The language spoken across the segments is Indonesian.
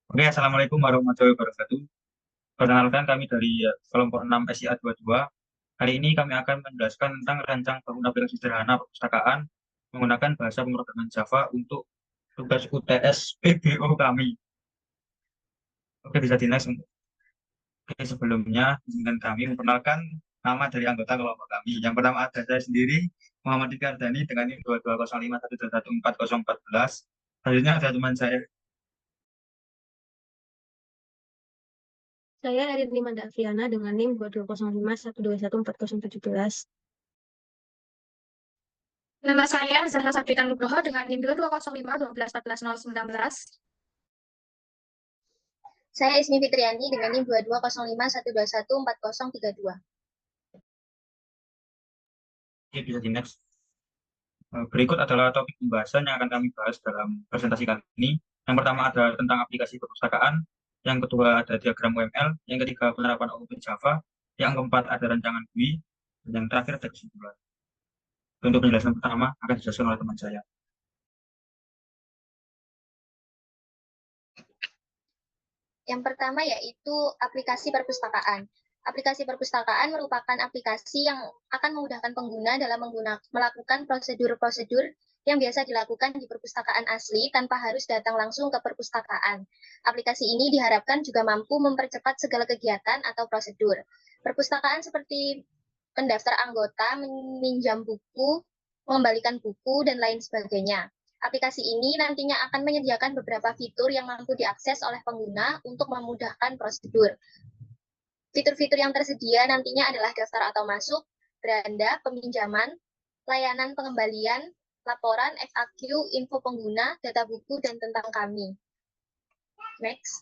Oke, Assalamualaikum warahmatullahi wabarakatuh. Perkenalkan kami dari kelompok 6 SIA 22. Hari ini kami akan menjelaskan tentang rancang bangun aplikasi sederhana perpustakaan menggunakan bahasa pemrograman Java untuk tugas UTS PBO kami. Oke, bisa di next. Oke, sebelumnya izinkan kami memperkenalkan nama dari anggota kelompok kami. Yang pertama ada saya sendiri, Muhammad Dika Ardani dengan NIM 22051214. Selanjutnya ada teman saya. Saya Arinli Mandaviana dengan NIM 2205121417. Nama saya Zahra Sabrina Nugroho dengan NIM 2205 12 14 19. Saya Ismi Fitriani dengan NIM 2205121403. Oke, bisa di next. Berikut adalah topik pembahasan yang akan kami bahas dalam presentasi kali ini. Yang pertama ada tentang aplikasi perpustakaan, yang kedua ada diagram UML, yang ketiga penerapan OOP Java, yang keempat ada rancangan GUI, dan yang terakhir ada kesimpulan. Untuk penjelasan pertama akan dijelaskan oleh teman saya. Yang pertama yaitu aplikasi perpustakaan. Aplikasi perpustakaan merupakan aplikasi yang akan memudahkan pengguna dalam melakukan prosedur-prosedur yang biasa dilakukan di perpustakaan asli tanpa harus datang langsung ke perpustakaan. Aplikasi ini diharapkan juga mampu mempercepat segala kegiatan atau prosedur. Perpustakaan seperti pendaftar anggota, meminjam buku, mengembalikan buku, dan lain sebagainya. Aplikasi ini nantinya akan menyediakan beberapa fitur yang mampu diakses oleh pengguna untuk memudahkan prosedur. Fitur-fitur yang tersedia nantinya adalah daftar atau masuk, beranda, peminjaman, layanan pengembalian, laporan, FAQ, info pengguna, data buku, dan tentang kami. Next.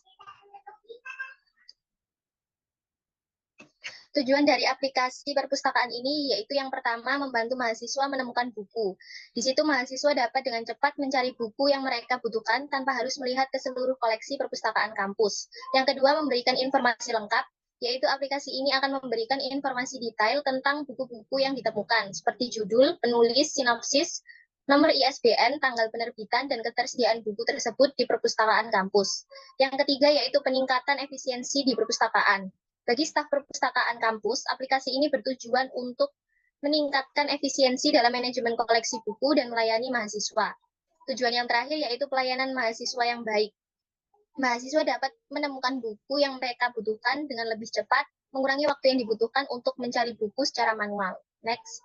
Tujuan dari aplikasi perpustakaan ini yaitu yang pertama membantu mahasiswa menemukan buku. Di situ mahasiswa dapat dengan cepat mencari buku yang mereka butuhkan tanpa harus melihat ke seluruh koleksi perpustakaan kampus. Yang kedua, memberikan informasi lengkap, yaitu aplikasi ini akan memberikan informasi detail tentang buku-buku yang ditemukan, seperti judul, penulis, sinopsis, nomor ISBN, tanggal penerbitan, dan ketersediaan buku tersebut di perpustakaan kampus. Yang ketiga yaitu peningkatan efisiensi di perpustakaan. Bagi staf perpustakaan kampus, aplikasi ini bertujuan untuk meningkatkan efisiensi dalam manajemen koleksi buku dan melayani mahasiswa. Tujuan yang terakhir yaitu pelayanan mahasiswa yang baik. Mahasiswa dapat menemukan buku yang mereka butuhkan dengan lebih cepat, mengurangi waktu yang dibutuhkan untuk mencari buku secara manual. Next.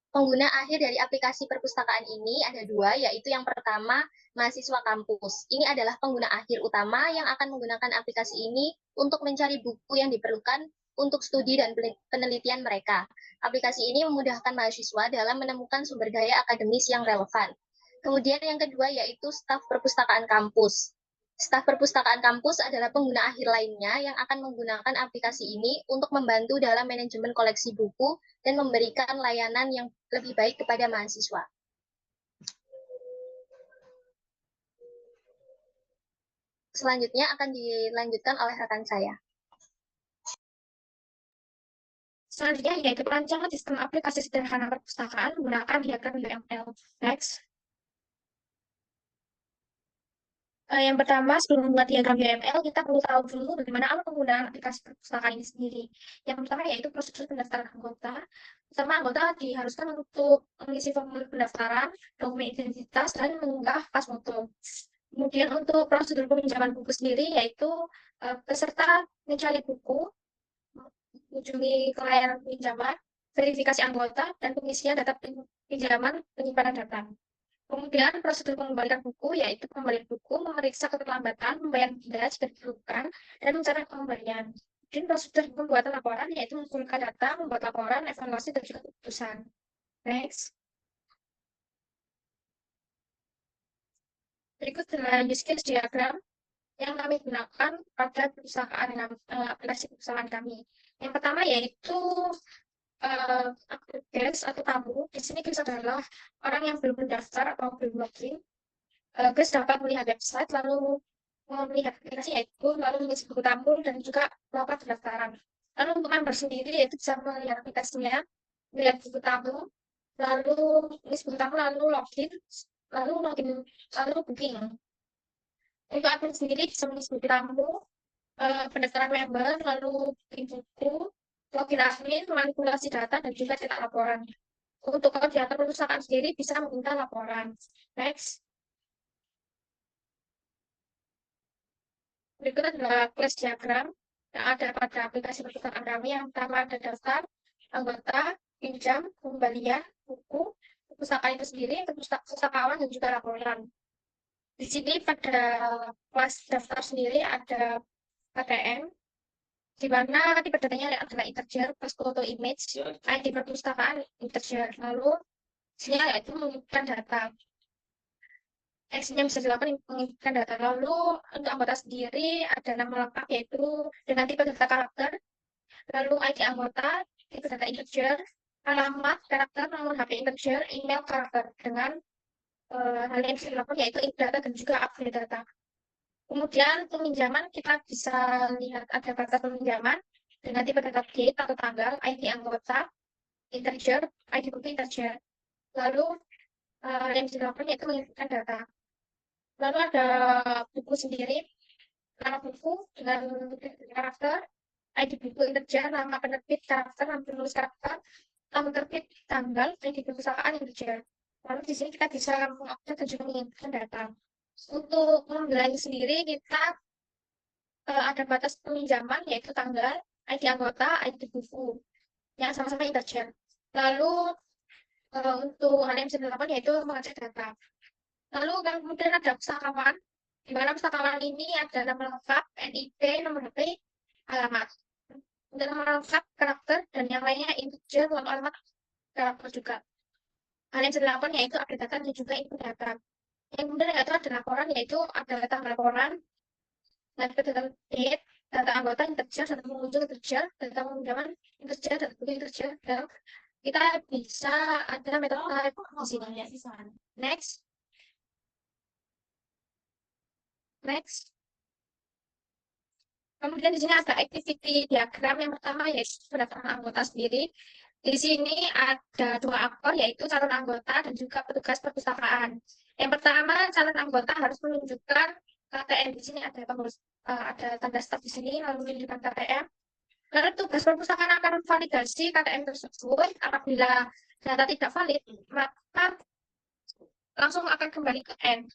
Pengguna akhir dari aplikasi perpustakaan ini ada dua, yaitu yang pertama, mahasiswa kampus. Ini adalah pengguna akhir utama yang akan menggunakan aplikasi ini untuk mencari buku yang diperlukan untuk studi dan penelitian mereka. Aplikasi ini memudahkan mahasiswa dalam menemukan sumber daya akademis yang relevan. Kemudian yang kedua yaitu staf perpustakaan kampus. Staf perpustakaan kampus adalah pengguna akhir lainnya yang akan menggunakan aplikasi ini untuk membantu dalam manajemen koleksi buku dan memberikan layanan yang lebih baik kepada mahasiswa. Selanjutnya akan dilanjutkan oleh rekan saya. Selanjutnya yaitu perancangan sistem aplikasi sederhana perpustakaan menggunakan diagram UML. Next. Yang pertama, sebelum membuat diagram UML, kita perlu tahu dulu bagaimana alur penggunaan aplikasi perpustakaan ini sendiri. Yang pertama yaitu prosedur pendaftaran anggota. Pertama, anggota diharuskan untuk mengisi formulir pendaftaran, dokumen identitas, dan mengunggah pas foto. Kemudian untuk prosedur peminjaman buku sendiri, yaitu peserta mencari buku, mengunjungi ke layanan pinjaman, verifikasi anggota, dan pengisian data pinjaman penyimpanan data. Kemudian prosedur pengembalikan buku, yaitu pengembalian buku, memeriksa keterlambatan, membayar denda jika diperlukan, dan mencatat pengembalian. Dan prosedur pembuatan laporan, yaitu mengumpulkan data, membuat laporan, evaluasi, dan juga keputusan. Next. Berikut adalah use case diagram yang kami gunakan pada aplikasi perusahaan kami. Yang pertama yaitu guest atau tamu. Di sini guest adalah orang yang belum mendaftar atau belum login. Guest dapat melihat website, lalu melihat aplikasi yaitu lalu mengisi buku tamu dan juga melakukan pendaftaran. Lalu untuk member sendiri yaitu bisa melihat aplikasinya, melihat buku tamu, lalu list buku tamu, lalu login, lalu booking. Untuk admin sendiri bisa mengisi buku tamu, pendaftaran member, lalu bikin buku, login admin, manipulasi data, dan juga cetak laporan. Untuk koordinator perpustakaan sendiri bisa meminta laporan. Next. Berikut adalah class diagram yang ada pada aplikasi perpustakaan kami. Yang pertama ada daftar, anggota, pinjam, pembelian, buku, perpustakaan itu sendiri, pustakawan, dan juga laporan. Di sini pada kelas daftar sendiri ada KTM, di mana tipe datanya adalah integer plus foto image, ID perpustakaan integer. Lalu sini yaitu menginputkan data. Actionnya bisa dilakukan menginputkan data. Lalu untuk anggota sendiri ada nama lengkap yaitu dengan tipe data karakter, lalu ID anggota, tipe data integer, alamat, karakter, nomor HP integer, email karakter. Dengan hal yang bisa dilakukan yaitu input data dan juga update data. Kemudian peminjaman kita bisa lihat ada batas peminjaman dengan tipe data date atau tanggal, ID anggota, integer, ID buku integer. Lalu yang bisa dilakukan yaitu menginputkan data. Lalu ada buku sendiri, nama buku dengan karakter, ID buku integer, nama penerbit karakter, nama penulis karakter, nama terbit tanggal, ID perpustakaan integer. Lalu di sini kita bisa mengupdate dan juga menginputkan data. Untuk pembelian sendiri kita ada batas peminjaman yaitu tanggal, ID anggota, ID buku yang sama-sama integer. Lalu untuk hal yang bisa dilakukan yaitu mengecek data. Lalu kemudian ada pustakawan, di mana pustakawan ini ada nama lengkap, NIP, nomor HP, alamat. Untuk nama lengkap, karakter, dan yang lainnya integer, lalu alamat, karakter juga. Hal yang bisa dilakukan yaitu update data dan juga input data. Yang kemudian yaitu ada laporan, yaitu ada tanggal laporan, data date, data anggota integer, data pengunjung integer, data peminjaman integer, data buku integer, dan kita bisa ada metode di sini. Next. Next. Kemudian di sini ada activity diagram yang pertama yaitu pendaftaran anggota sendiri. Di sini ada dua aktor yaitu calon anggota dan juga petugas perpustakaan. Yang pertama calon anggota harus menunjukkan KTM. Di sini ada ada tanda start di sini lalu menunjukkan KTM. Lalu tugas perpustakaan akan validasi KTM tersebut. Apabila data tidak valid maka langsung akan kembali ke N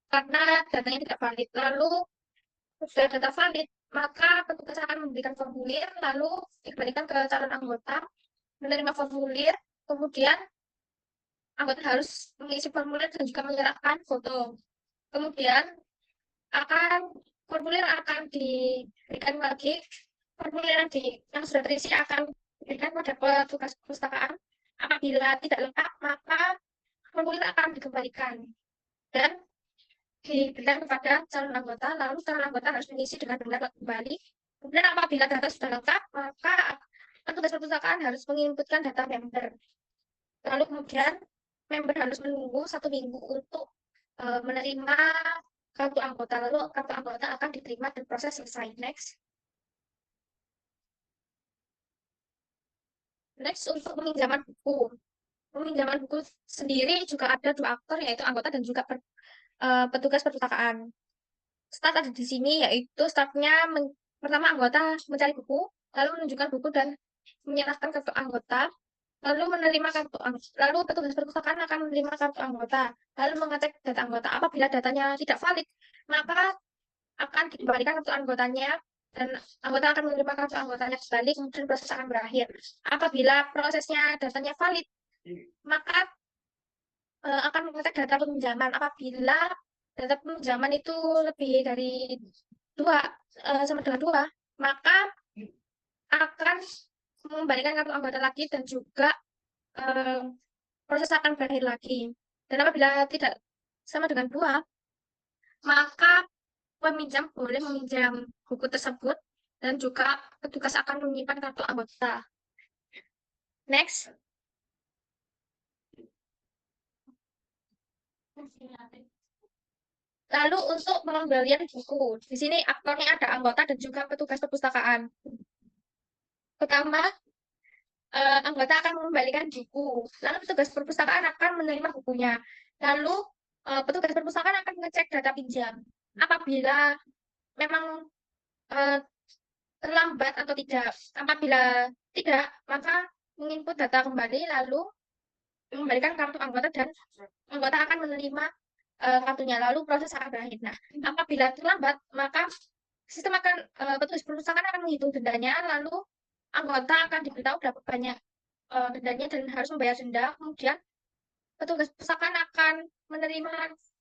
karena datanya tidak valid. Lalu sudah data valid, maka petugas akan memberikan formulir, lalu dikembalikan ke calon anggota, menerima formulir, kemudian anggota harus mengisi formulir dan juga menyerahkan foto. Kemudian formulir akan diberikan lagi, formulir yang sudah terisi akan diberikan pada petugas perpustakaan. Apabila tidak lengkap, maka formulir akan dikembalikan dan diberikan kepada calon anggota, lalu calon anggota harus mengisi dengan benar kembali. Kemudian apabila data sudah lengkap, maka petugas perpustakaan harus menginputkan data member. Lalu kemudian member harus menunggu 1 minggu untuk menerima kartu anggota. Lalu kartu anggota akan diterima dan proses selesai. Next. Next untuk peminjaman buku. Peminjaman buku sendiri juga ada dua aktor yaitu anggota dan juga petugas perpustakaan. Start ada di sini yaitu startnya pertama anggota mencari buku, lalu menunjukkan buku dan menyerahkan kartu anggota, lalu menerima kartu anggota, lalu petugas perpustakaan akan menerima kartu anggota, lalu mengecek data anggota. Apabila datanya tidak valid, maka akan dikembalikan kartu anggotanya dan anggota akan menerima kartu anggotanya kembali, kemudian proses akan berakhir. Apabila prosesnya datanya valid, maka akan mengecek data peminjaman. Apabila data peminjaman itu lebih dari 2 sama dengan 2, maka akan mengembalikan kartu anggota lagi dan juga proses akan berakhir lagi. Dan apabila tidak sama dengan 2, maka peminjam boleh meminjam buku tersebut dan juga petugas akan menyimpan kartu anggota. Next. Lalu untuk pengembalian buku, di sini aktornya ada anggota dan juga petugas perpustakaan. Pertama, anggota akan mengembalikan buku. Lalu petugas perpustakaan akan menerima bukunya. Lalu petugas perpustakaan akan mengecek data pinjam. Apabila memang eh, terlambat atau tidak, apabila tidak, maka menginput data kembali lalu mengembalikan kartu anggota dan anggota akan menerima kartunya. Lalu proses akan berakhir. Nah, apabila terlambat, maka sistem akan petugas perpustakaan akan menghitung dendanya, lalu anggota akan diberitahu berapa banyak dendanya dan harus membayar denda. Kemudian petugas perpustakaan akan menerima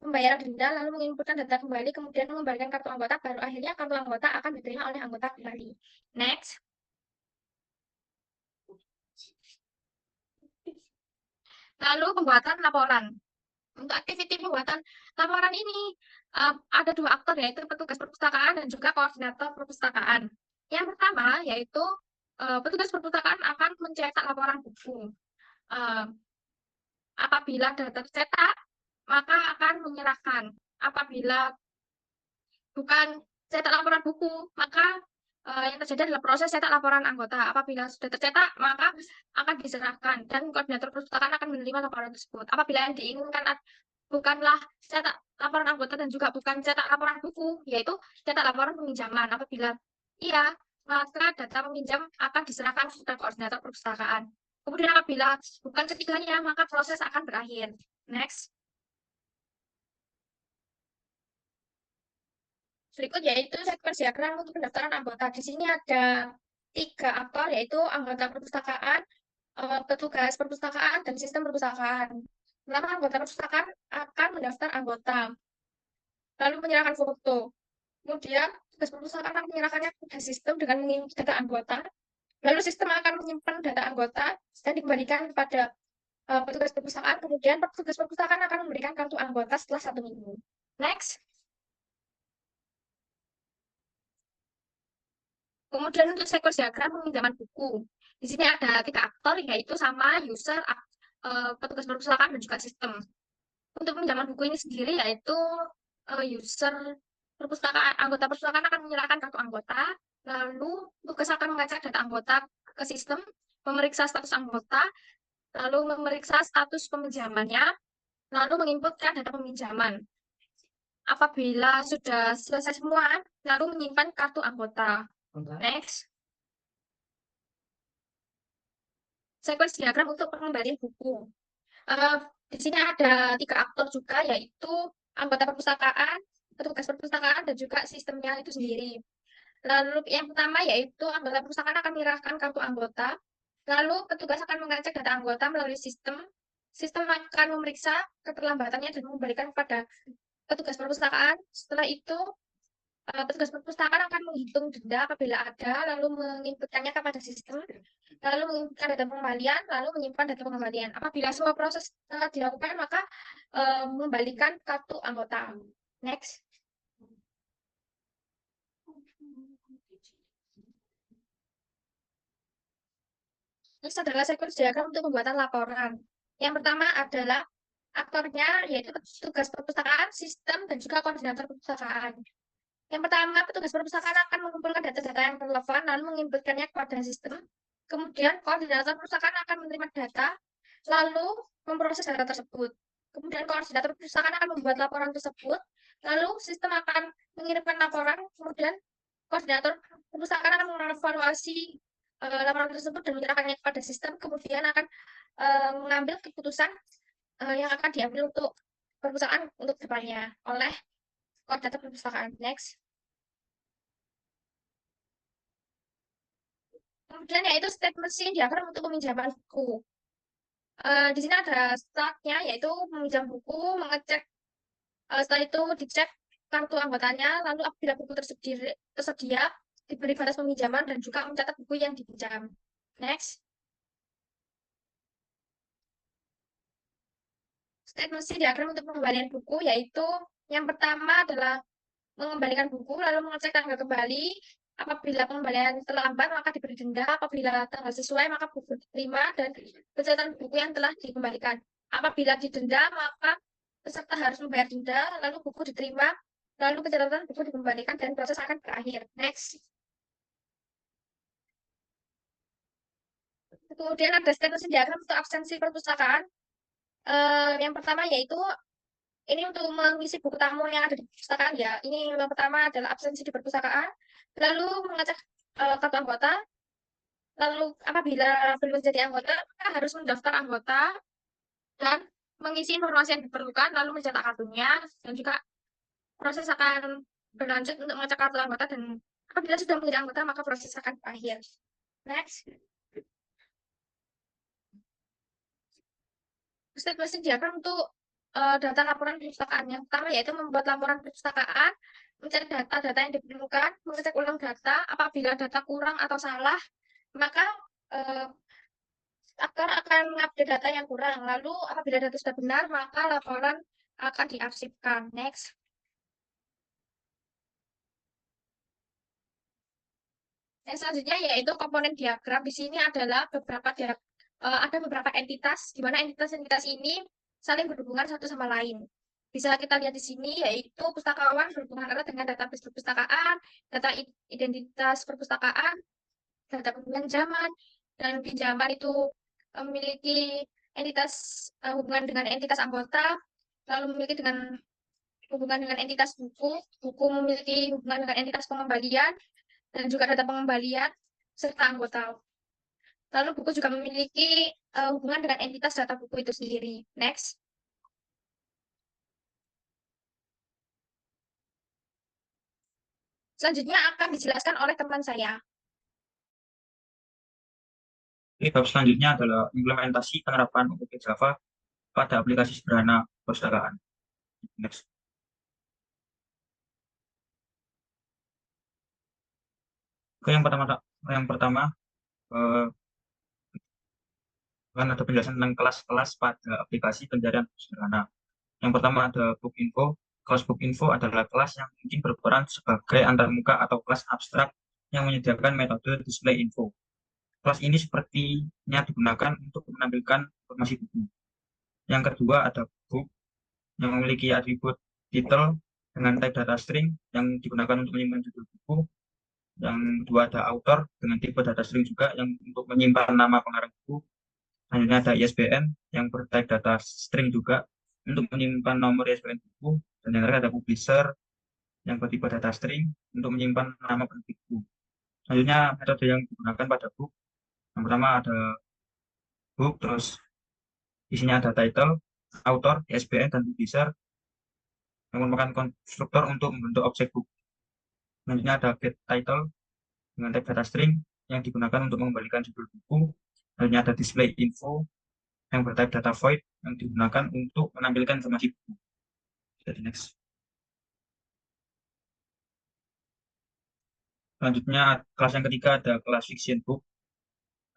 pembayaran denda, lalu menginputkan data kembali, kemudian mengembalikan kartu anggota, baru akhirnya kartu anggota akan diterima oleh anggota kembali. Next. Lalu pembuatan laporan. Untuk aktiviti pembuatan laporan ini ada dua aktor, yaitu petugas perpustakaan dan juga koordinator perpustakaan. Yang pertama yaitu petugas perpustakaan akan mencetak laporan buku. Apabila data tercetak, maka akan menyerahkan. Apabila bukan cetak laporan buku, maka yang terjadi adalah proses cetak laporan anggota. Apabila sudah tercetak, maka akan diserahkan dan koordinator perpustakaan akan menerima laporan tersebut. Apabila yang diinginkan bukanlah cetak laporan anggota dan juga bukan cetak laporan buku, yaitu cetak laporan peminjaman. Apabila iya, maka data peminjam akan diserahkan kepada koordinator perpustakaan. Kemudian apabila bukan ketiganya, maka proses akan berakhir. Next. Berikut yaitu sekuensi diagram untuk pendaftaran anggota. Di sini ada 3 aktor, yaitu anggota perpustakaan, petugas perpustakaan, dan sistem perpustakaan. Pertama, anggota perpustakaan akan mendaftar anggota, lalu menyerahkan foto. Kemudian, petugas perpustakaan akan menyerahkannya kepada sistem dengan mengirim data anggota. Lalu sistem akan menyimpan data anggota dan dikembalikan kepada petugas perpustakaan. Kemudian, petugas perpustakaan akan memberikan kartu anggota setelah 1 minggu. Next. Kemudian untuk sekuensi diagram peminjaman buku. Di sini ada 3 aktor, yaitu sama user, petugas perpustakaan, dan juga sistem. Untuk peminjaman buku ini sendiri yaitu user perpustakaan, anggota perpustakaan akan menyerahkan kartu anggota, lalu tugas akan mengecek data anggota ke sistem, memeriksa status anggota, lalu memeriksa status peminjamannya, lalu menginputkan data peminjaman. Apabila sudah selesai semua, lalu menyimpan kartu anggota. Next. Sekuensi diagram untuk pengembalian buku. Di sini ada 3 aktor juga, yaitu anggota perpustakaan, petugas perpustakaan, dan juga sistemnya itu sendiri. Lalu yang pertama yaitu anggota perpustakaan akan menyerahkan kartu anggota, lalu petugas akan mengecek data anggota melalui sistem. Sistem akan memeriksa keterlambatannya dan mengembalikan kepada petugas perpustakaan. Setelah itu, petugas perpustakaan akan menghitung denda apabila ada, lalu menginputkannya kepada sistem, lalu menginputkan data pengembalian, lalu menyimpan data pengembalian. Apabila semua proses telah dilakukan, maka mengembalikan kartu anggota. Next. Ini adalah sekuensi diagram untuk pembuatan laporan. Yang pertama adalah aktornya, yaitu petugas perpustakaan, sistem, dan juga koordinator perpustakaan. Yang pertama, petugas perpustakaan akan mengumpulkan data-data yang relevan, lalu menginputkannya kepada sistem. Kemudian, koordinator perpustakaan akan menerima data, lalu memproses data tersebut. Kemudian, koordinator perpustakaan akan membuat laporan tersebut, lalu sistem akan mengirimkan laporan, kemudian koordinator perpustakaan akan mengevaluasi laporan tersebut dan menyerahkannya kepada sistem, kemudian akan mengambil keputusan yang akan diambil untuk perpustakaan untuk depannya oleh koordinator perpustakaan. Next. Kemudian yaitu state machine diagram untuk peminjaman buku. Di sini ada startnya, yaitu meminjam buku, mengecek, setelah itu dicek kartu anggotanya, lalu apabila buku tersedia diberi batas peminjaman dan juga mencatat buku yang dipinjam. Next. State machine diagram untuk pengembalian buku, yaitu yang pertama adalah mengembalikan buku, lalu mengecek tanggal kembali. Apabila pengembalian terlambat, maka diberi denda. Apabila tanggal sesuai, maka buku diterima dan pencatatan buku yang telah dikembalikan. Apabila didenda, maka peserta harus membayar denda, lalu buku diterima, lalu pencatatan buku dikembalikan, dan proses akan berakhir. Next. Kemudian ada status diagram untuk absensi perpustakaan. Yang pertama yaitu ini untuk mengisi buku tamu yang ada di perpustakaan ya. Ini yang pertama adalah absensi di perpustakaan. Lalu mengecek kartu anggota. Lalu apabila belum menjadi anggota, maka harus mendaftar anggota dan mengisi informasi yang diperlukan, lalu mencetak kartunya, dan juga proses akan berlanjut untuk mengecek kartu anggota, dan apabila sudah menjadi anggota, maka proses akan berakhir. Next. Step-step diagram untuk data laporan perpustakaan. Yang pertama yaitu membuat laporan perpustakaan, mencari data-data yang diperlukan, mengecek ulang data, apabila data kurang atau salah, maka akan mengupdate data yang kurang. Lalu apabila data sudah benar, maka laporan akan diarsipkan. Next. Yang selanjutnya yaitu komponen diagram. Di sini adalah ada beberapa entitas, di mana entitas-entitas ini saling berhubungan satu sama lain. Bisa kita lihat di sini, yaitu pustakawan berhubungan erat dengan database perpustakaan, data identitas perpustakaan, data pinjaman, dan pinjaman itu memiliki entitas hubungan dengan entitas anggota, lalu memiliki hubungan dengan entitas buku, buku memiliki hubungan dengan entitas pengembalian, dan juga data pengembalian, serta anggota. Lalu buku juga memiliki hubungan dengan entitas data buku itu sendiri. Next. Selanjutnya akan dijelaskan oleh teman saya. Oke, bab selanjutnya adalah implementasi penerapan OOP Java pada aplikasi sederhana perpustakaan. Next. Oke, yang pertama eh, kan ada penjelasan tentang kelas-kelas pada aplikasi pencarian sederhana. Yang pertama ada book info. Kelas book info adalah kelas yang mungkin berperan sebagai antarmuka atau kelas abstrak yang menyediakan metode display info. Kelas ini sepertinya digunakan untuk menampilkan informasi buku. Yang kedua ada book yang memiliki atribut title dengan type data string yang digunakan untuk menyimpan judul buku. Yang kedua ada author dengan tipe data string juga yang untuk menyimpan nama pengarang buku. Selanjutnya ada ISBN yang bertype data string juga untuk menyimpan nomor ISBN buku. Dan yang terakhir ada publisher yang bertipe data string untuk menyimpan nama penerbit buku. Selanjutnya metode yang digunakan pada book. Yang pertama ada book, terus isinya ada title, author, ISBN, dan publisher yang merupakan konstruktor untuk membentuk objek book. Selanjutnya ada get title dengan type data string yang digunakan untuk mengembalikan judul buku. Selanjutnya ada display info yang bertype data void yang digunakan untuk menampilkan informasi buku. Jadi next. Selanjutnya kelas yang ketiga ada kelas fiction book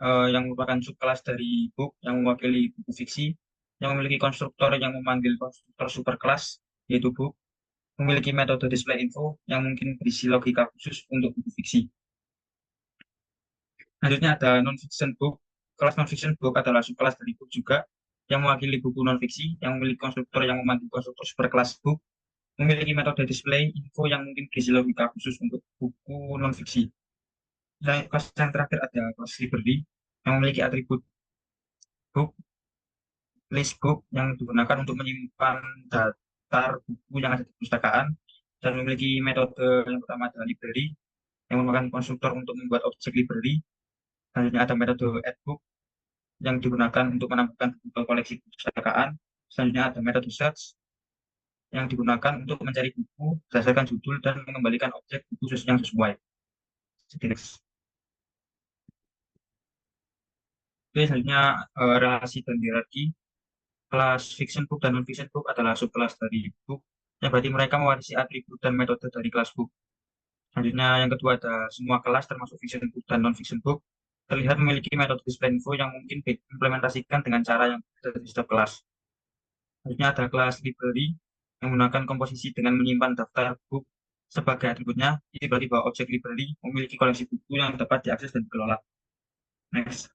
yang merupakan subkelas dari book yang mewakili buku fiksi yang memiliki konstruktor yang memanggil konstruktor superkelas yaitu book, memiliki metode display info yang mungkin berisi logika khusus untuk buku fiksi. Selanjutnya ada non-fiction book. Kelas non-fiction book adalah subkelas dari book juga yang mewakili buku non-fiksi yang memiliki konstruktor yang memanggil konstruktor superkelas book, memiliki metode display info yang mungkin berisi logika khusus untuk buku non-fiksi. Kelas yang terakhir ada kelas library yang memiliki atribut book, list book yang digunakan untuk menyimpan daftar buku yang ada di perpustakaan dan memiliki metode yang pertama adalah library yang merupakan konstruktor untuk membuat objek library. Selanjutnya ada metode add book yang digunakan untuk menambahkan buku ke koleksi perpustakaan. Selanjutnya ada metode search yang digunakan untuk mencari buku berdasarkan judul dan mengembalikan objek buku yang sesuai. Oke, selanjutnya relasi dan hierarki. Kelas fiction book dan non-fiction book adalah subkelas dari book, yang berarti mereka mewarisi atribut dan metode dari kelas book. Selanjutnya yang kedua ada semua kelas termasuk fiction book dan non-fiction book terlihat memiliki metode display info yang mungkin diimplementasikan dengan cara yang berbeda di setiap kelas. Selanjutnya ada kelas library yang menggunakan komposisi dengan menyimpan daftar book sebagai atributnya. Ini berarti bahwa objek library memiliki koleksi buku yang dapat diakses dan dikelola. Next.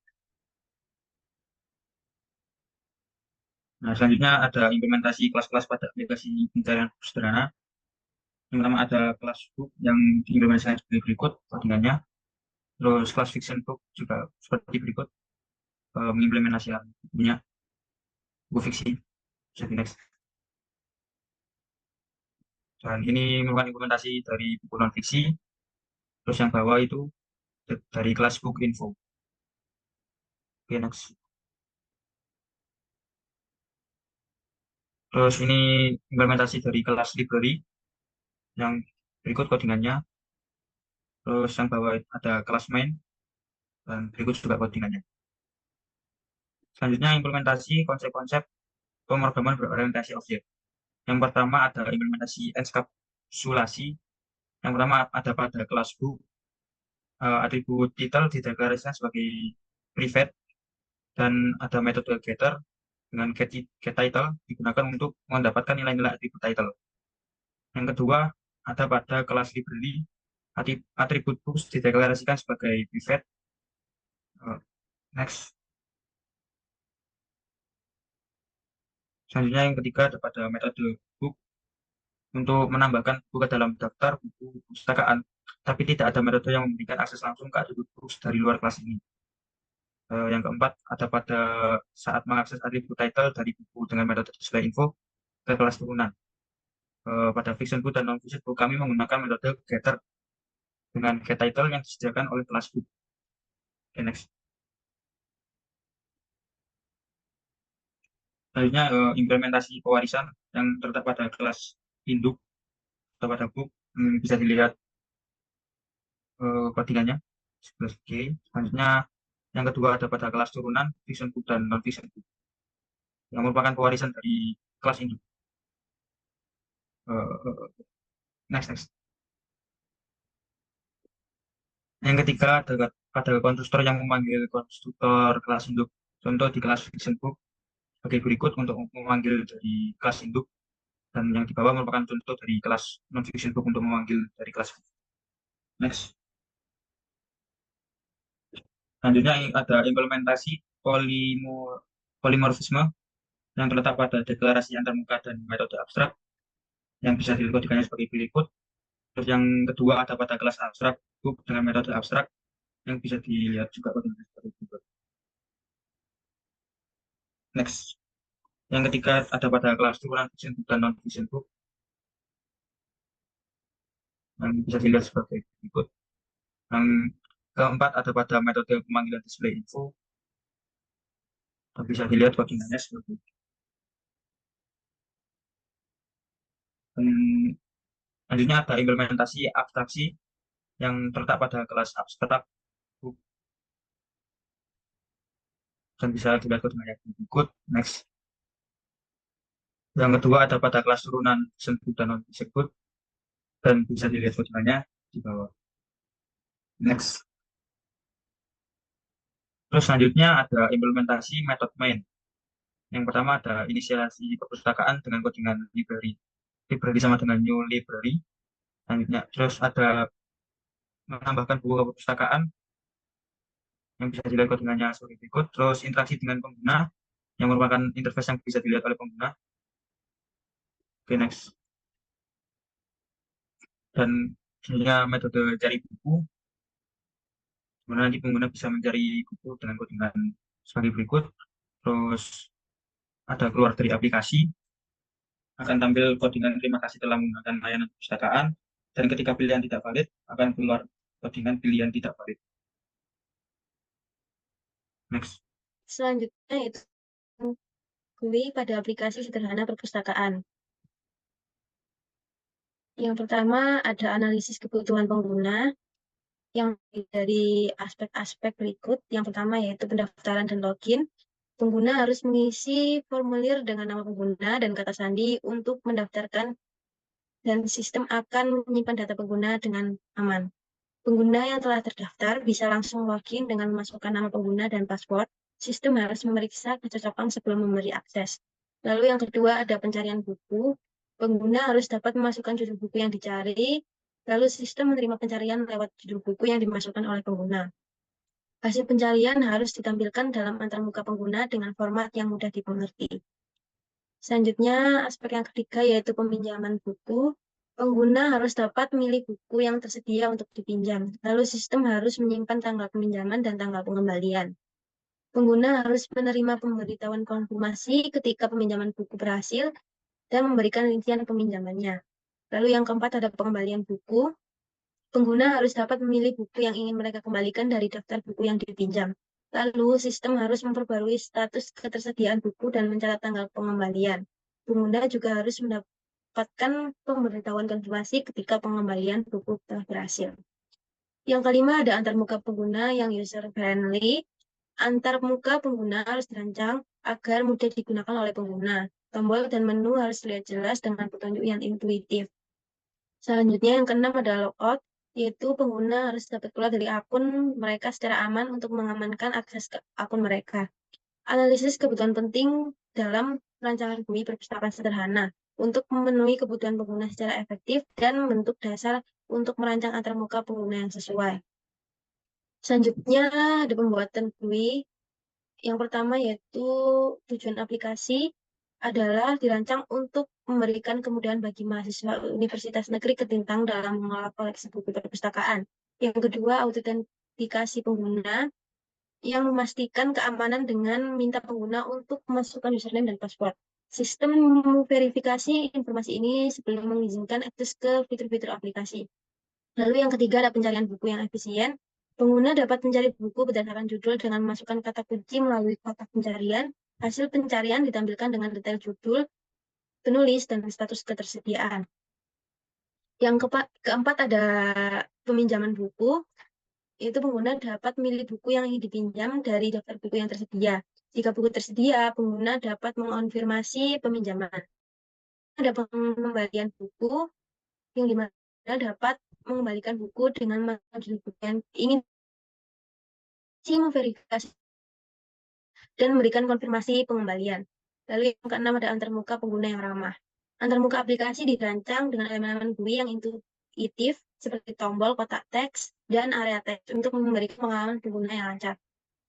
Nah, selanjutnya ada implementasi kelas-kelas pada aplikasi pencarian sederhana. Yang pertama ada kelas book yang diimplementasikan sebagai berikut codingannya. Terus kelas fiction book juga seperti berikut. mengimplementasikan bukunya, buku fiksi. Bisa di next. Dan ini merupakan implementasi dari buku non fiksi. Terus yang bawah itu dari kelas book info. Oke, next. Terus ini implementasi dari kelas library yang berikut codingannya. Terus yang bawah ada kelas main dan berikut juga codingannya. Selanjutnya implementasi konsep-konsep pemrograman berorientasi objek. Yang pertama ada implementasi enkapsulasi. Yang pertama ada pada kelas book, atribut title dideklarasikan sebagai private dan ada metode getter dengan get title digunakan untuk mendapatkan nilai-nilai atribut title. Yang kedua ada pada kelas library, atribut books dideklarasikan sebagai private. Next. Selanjutnya yang ketiga ada pada metode book untuk menambahkan buku ke dalam daftar buku perpustakaan, tapi tidak ada metode yang memberikan akses langsung ke atribut books dari luar kelas ini. Yang keempat ada pada saat mengakses atribut title dari buku dengan metode display info ke kelas turunan. Pada fiction book dan non fiction book kami menggunakan metode getter dengan get title yang disediakan oleh kelas book. Okay, next. Selanjutnya implementasi pewarisan yang terletak pada kelas induk atau pada book. Bisa dilihat codingannya 11G. Selanjutnya yang kedua ada pada kelas turunan fiction book dan non fiction book yang merupakan pewarisan dari kelas induk. Next. Yang ketiga ada pada konstruktor yang memanggil konstruktor kelas induk. Contoh di kelas fiction book sebagai berikut untuk memanggil dari kelas induk, dan yang di bawah merupakan contoh dari kelas non fiction book untuk memanggil dari kelas. Next. Selanjutnya ada implementasi polimorfisme yang terletak pada deklarasi antarmuka dan metode abstrak yang bisa dikodikannya sebagai berikut. Terus yang kedua ada pada kelas abstrak book dengan metode abstrak yang bisa dilihat juga kodikannya sebagai berikut. Next. Yang ketiga ada pada kelas turunan fiction book dan non fiction book yang bisa dilihat sebagai berikut. Yang keempat ada pada metode pemanggilan display info yang bisa dilihat codingannya sebagai berikut. Selanjutnya ada implementasi abstraksi yang terletak pada kelas abstrak book dan bisa dilihat codingannya berikut. Next. Yang kedua ada pada kelas turunan fiction book dan non fiction book dan bisa dilihat codingannya di bawah. Next. Terus selanjutnya ada implementasi metode main. Yang pertama ada inisiasi perpustakaan dengan codingan library. Library sama dengan new library. Selanjutnya terus ada menambahkan buku perpustakaan yang bisa dilihat codingannya sebagai berikut. Terus interaksi dengan pengguna yang merupakan interface yang bisa dilihat oleh pengguna. Oke, next. Dan selanjutnya metode cari buku. Dimana nanti pengguna bisa mencari buku dengan codingan sebagai berikut. Terus ada keluar dari aplikasi, akan tampil codingan terima kasih telah menggunakan layanan perpustakaan, dan ketika pilihan tidak valid akan keluar codingan pilihan tidak valid. Next. Selanjutnya itu GUI pada aplikasi sederhana perpustakaan. Yang pertama ada analisis kebutuhan pengguna yang dari aspek-aspek berikut. Yang pertama yaitu pendaftaran dan login. Pengguna harus mengisi formulir dengan nama pengguna dan kata sandi untuk mendaftarkan, dan sistem akan menyimpan data pengguna dengan aman. Pengguna yang telah terdaftar bisa langsung login dengan memasukkan nama pengguna dan password. Sistem harus memeriksa kecocokan sebelum memberi akses. Lalu yang kedua ada pencarian buku. Pengguna harus dapat memasukkan judul buku yang dicari, lalu sistem menerima pencarian lewat judul buku yang dimasukkan oleh pengguna. Hasil pencarian harus ditampilkan dalam antarmuka pengguna dengan format yang mudah dimengerti. Selanjutnya, aspek yang ketiga yaitu peminjaman buku. Pengguna harus dapat memilih buku yang tersedia untuk dipinjam. Lalu sistem harus menyimpan tanggal peminjaman dan tanggal pengembalian. Pengguna harus menerima pemberitahuan konfirmasi ketika peminjaman buku berhasil dan memberikan rincian peminjamannya. Lalu yang keempat ada pengembalian buku. Pengguna harus dapat memilih buku yang ingin mereka kembalikan dari daftar buku yang dipinjam. Lalu sistem harus memperbarui status ketersediaan buku dan mencatat tanggal pengembalian. Pengguna juga harus mendapatkan pemberitahuan konfirmasi ketika pengembalian buku telah berhasil. Yang kelima ada antarmuka pengguna yang user friendly. Antarmuka pengguna harus dirancang agar mudah digunakan oleh pengguna. Tombol dan menu harus terlihat jelas dengan petunjuk yang intuitif. Selanjutnya yang keenam adalah logout, yaitu pengguna harus dapat keluar dari akun mereka secara aman untuk mengamankan akses ke akun mereka. Analisis kebutuhan penting dalam rancangan GUI perpustakaan sederhana untuk memenuhi kebutuhan pengguna secara efektif dan membentuk dasar untuk merancang antarmuka pengguna yang sesuai. Selanjutnya ada pembuatan GUI. Yang pertama yaitu tujuan aplikasi adalah dirancang untuk memberikan kemudahan bagi mahasiswa Universitas Negeri Ketintang dalam mengelola koleksi buku perpustakaan. Yang kedua, autentikasi pengguna yang memastikan keamanan dengan minta pengguna untuk memasukkan username dan password. Sistem verifikasi informasi ini sebelum mengizinkan akses ke fitur-fitur aplikasi. Lalu yang ketiga ada pencarian buku yang efisien. Pengguna dapat mencari buku berdasarkan judul dengan memasukkan kata kunci melalui kotak pencarian. Hasil pencarian ditampilkan dengan detail judul, penulis, dan status ketersediaan. Yang keempat ada peminjaman buku. Yaitu pengguna dapat memilih buku yang ingin dipinjam dari daftar buku yang tersedia. Jika buku tersedia, pengguna dapat mengonfirmasi peminjaman. Ada pengembalian buku yang dimana dapat mengembalikan buku dengan mengambil buku yang ingin memverifikasi dan memberikan konfirmasi pengembalian. Lalu yang keenam ada antarmuka pengguna yang ramah. Antarmuka aplikasi dirancang dengan elemen-elemen GUI yang intuitif seperti tombol, kotak teks, dan area teks untuk memberikan pengalaman pengguna yang lancar.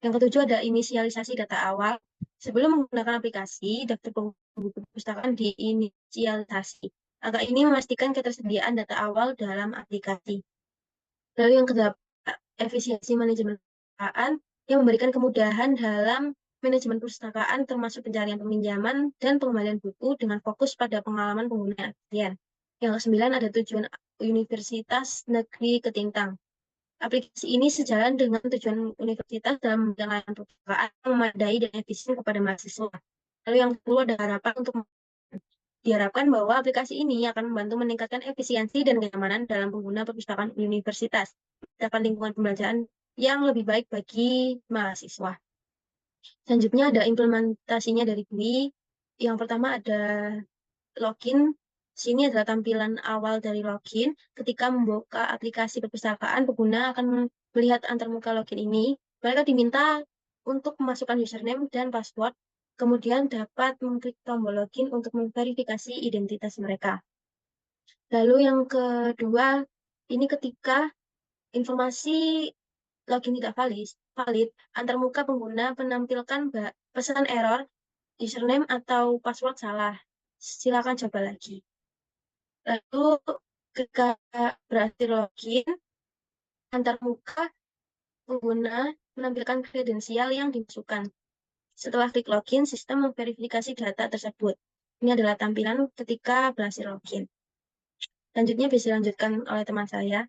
Yang ketujuh ada inisialisasi data awal. Sebelum menggunakan aplikasi, daftar buku perpustakaan diinisialisasi. Angka ini memastikan ketersediaan data awal dalam aplikasi. Lalu yang kedelapan, efisiensi manajemen perpustakaan yang memberikan kemudahan dalam manajemen perpustakaan termasuk pencarian peminjaman dan pengembalian buku dengan fokus pada pengalaman pengguna yang efisien. Yang kesembilan ada tujuan Universitas Negeri Ketintang. Aplikasi ini sejalan dengan tujuan universitas dalam memberikan layanan perpustakaan yang memadai dan efisien kepada mahasiswa. Lalu yang kedua ada harapan untuk diharapkan bahwa aplikasi ini akan membantu meningkatkan efisiensi dan kenyamanan dalam pengguna perpustakaan universitas, menciptakan lingkungan pembelajaran yang lebih baik bagi mahasiswa. Selanjutnya ada implementasinya dari GUI. Yang pertama ada login. Sini adalah tampilan awal dari login. Ketika membuka aplikasi perpustakaan, pengguna akan melihat antarmuka login ini. Mereka diminta untuk memasukkan username dan password, kemudian dapat mengklik tombol login untuk memverifikasi identitas mereka. Lalu yang kedua, ini ketika informasi login tidak valid, antarmuka pengguna menampilkan pesan error, username atau password salah. Silakan coba lagi. Lalu ketika berhasil login, antarmuka pengguna menampilkan kredensial yang dimasukkan. Setelah klik login, sistem memverifikasi data tersebut. Ini adalah tampilan ketika berhasil login. Selanjutnya bisa dilanjutkan oleh teman saya.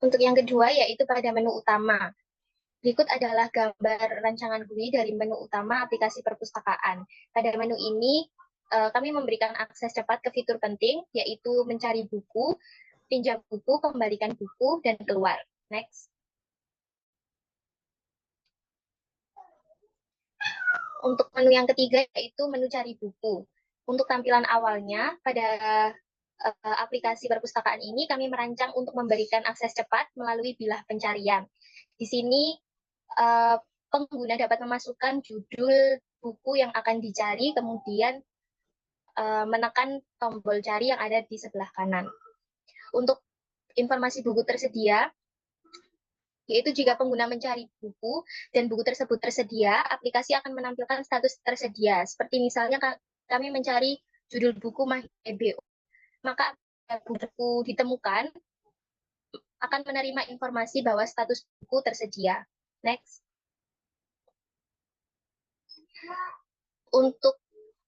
Untuk yang kedua yaitu pada menu utama. Berikut adalah gambar rancangan GUI dari menu utama aplikasi perpustakaan. Pada menu ini, kami memberikan akses cepat ke fitur penting, yaitu mencari buku, pinjam buku, kembalikan buku, dan keluar. Next. Untuk menu yang ketiga, yaitu menu cari buku. Untuk tampilan awalnya, pada aplikasi perpustakaan ini, kami merancang untuk memberikan akses cepat melalui bilah pencarian. Di sini, pengguna dapat memasukkan judul buku yang akan dicari, kemudian menekan tombol cari yang ada di sebelah kanan. Untuk informasi buku tersedia, yaitu jika pengguna mencari buku dan buku tersebut tersedia, aplikasi akan menampilkan status tersedia. Seperti misalnya kami mencari judul buku Mahir EBO, maka buku ditemukan, akan menerima informasi bahwa status buku tersedia. Next. Untuk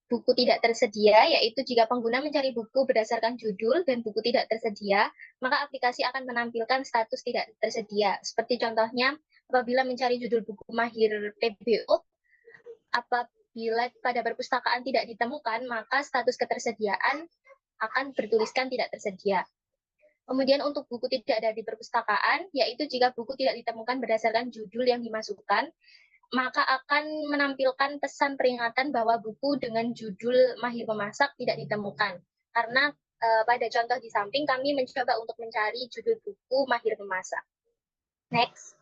buku tidak tersedia, yaitu jika pengguna mencari buku berdasarkan judul dan buku tidak tersedia, maka aplikasi akan menampilkan status tidak tersedia. Seperti contohnya, apabila mencari judul buku mahir PBO, apabila pada perpustakaan tidak ditemukan, maka status ketersediaan akan bertuliskan tidak tersedia. Kemudian untuk buku tidak ada di perpustakaan, yaitu jika buku tidak ditemukan berdasarkan judul yang dimasukkan, maka akan menampilkan pesan peringatan bahwa buku dengan judul Mahir Memasak tidak ditemukan. Karena pada contoh di samping kami mencoba untuk mencari judul buku Mahir Memasak. Next.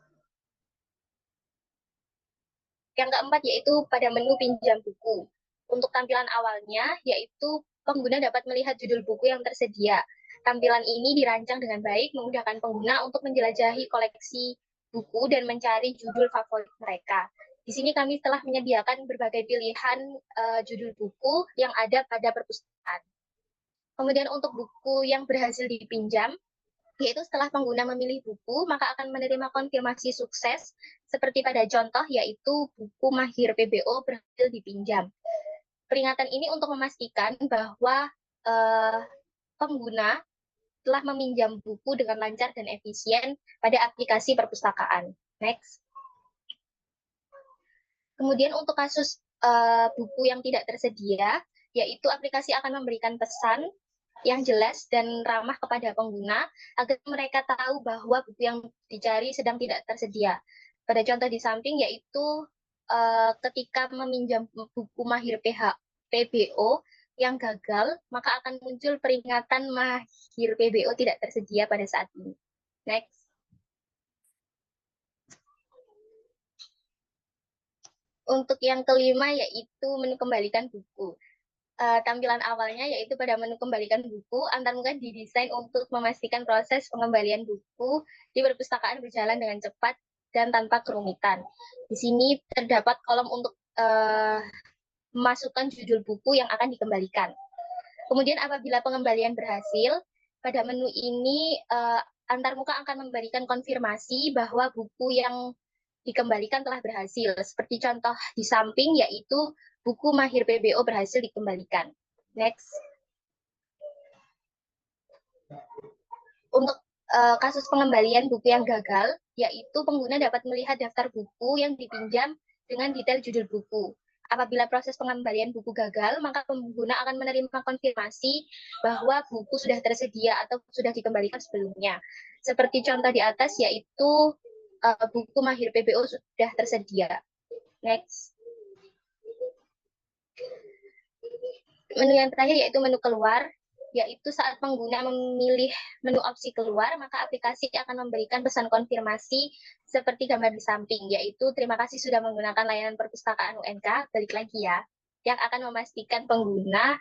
Yang keempat yaitu pada menu pinjam buku. Untuk tampilan awalnya yaitu pengguna dapat melihat judul buku yang tersedia. Tampilan ini dirancang dengan baik memudahkan pengguna untuk menjelajahi koleksi buku dan mencari judul favorit mereka. Di sini kami telah menyediakan berbagai pilihan judul buku yang ada pada perpustakaan. Kemudian untuk buku yang berhasil dipinjam, yaitu setelah pengguna memilih buku, maka akan menerima konfirmasi sukses, seperti pada contoh, yaitu buku Mahir PBO berhasil dipinjam. Peringatan ini untuk memastikan bahwa pengguna telah meminjam buku dengan lancar dan efisien pada aplikasi perpustakaan. Next. Kemudian untuk kasus buku yang tidak tersedia, yaitu aplikasi akan memberikan pesan yang jelas dan ramah kepada pengguna agar mereka tahu bahwa buku yang dicari sedang tidak tersedia. Pada contoh di samping yaitu ketika meminjam buku Mahir PBO yang gagal, maka akan muncul peringatan Mahir PBO tidak tersedia pada saat ini. Next. Untuk yang kelima yaitu menu kembalikan buku. Tampilan awalnya yaitu pada menu kembalikan buku, antarmuka didesain untuk memastikan proses pengembalian buku di perpustakaan berjalan dengan cepat dan tanpa kerumitan. Di sini terdapat kolom untuk memasukkan judul buku yang akan dikembalikan. Kemudian apabila pengembalian berhasil, pada menu ini antarmuka akan memberikan konfirmasi bahwa buku yang dikembalikan telah berhasil. Seperti contoh di samping yaitu buku Mahir PBO berhasil dikembalikan. Next. Untuk kasus pengembalian buku yang gagal, yaitu pengguna dapat melihat daftar buku yang dipinjam dengan detail judul buku. Apabila proses pengembalian buku gagal, maka pengguna akan menerima konfirmasi bahwa buku sudah tersedia atau sudah dikembalikan sebelumnya. Seperti contoh di atas yaitu buku Mahir PBO sudah tersedia. Next. Menu yang terakhir yaitu menu keluar, yaitu saat pengguna memilih menu opsi keluar, maka aplikasi akan memberikan pesan konfirmasi seperti gambar di samping, yaitu terima kasih sudah menggunakan layanan perpustakaan UNK, balik lagi ya, yang akan memastikan pengguna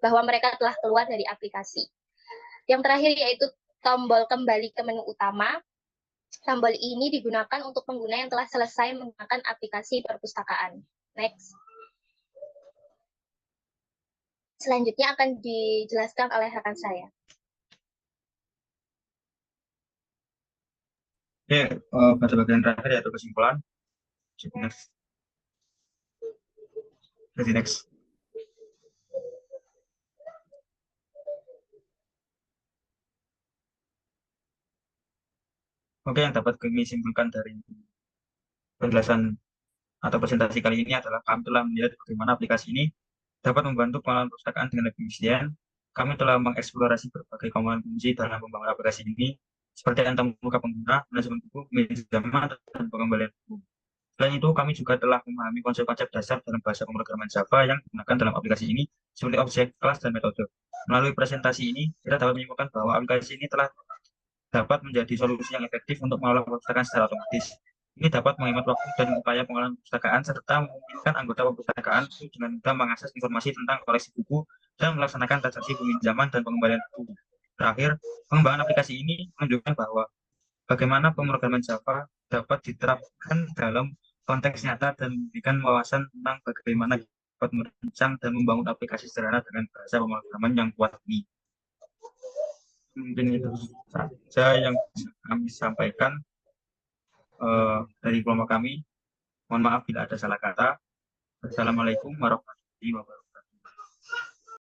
bahwa mereka telah keluar dari aplikasi. Yang terakhir yaitu tombol kembali ke menu utama. Tombol ini digunakan untuk pengguna yang telah selesai menggunakan aplikasi perpustakaan. Next. Selanjutnya akan dijelaskan oleh rekan saya. Oke, pada bagian terakhir yaitu kesimpulan. Next. Next. Oke, yang dapat kami simpulkan dari penjelasan atau presentasi kali ini adalah kami telah melihat bagaimana aplikasi ini dapat membantu pengelolaan perpustakaan dengan lebih efisien. Kami telah mengeksplorasi berbagai komponen kunci dalam membangun aplikasi ini, seperti antarmuka pengguna, manajemen buku, pinjaman, dan pengembalian buku. Selain itu, kami juga telah memahami konsep-konsep dasar dalam bahasa pemrograman Java yang digunakan dalam aplikasi ini, seperti objek, kelas, dan metode. Melalui presentasi ini, kita dapat menyimpulkan bahwa aplikasi ini telah dapat menjadi solusi yang efektif untuk mengelola perpustakaan secara otomatis. Ini dapat menghemat waktu dan upaya pengelolaan perpustakaan serta memungkinkan anggota perpustakaan dengan mudah mengakses informasi tentang koleksi buku dan melaksanakan transaksi peminjaman dan pengembalian buku. Terakhir, pengembangan aplikasi ini menunjukkan bahwa bagaimana pemrograman Java dapat diterapkan dalam konteks nyata dan memberikan wawasan tentang bagaimana dapat merancang dan membangun aplikasi sederhana dengan bahasa pemrograman yang kuat ini. Mungkin itu saja yang bisa kami sampaikan dari kelompok kami. Mohon maaf bila ada salah kata. Assalamualaikum warahmatullahi wabarakatuh.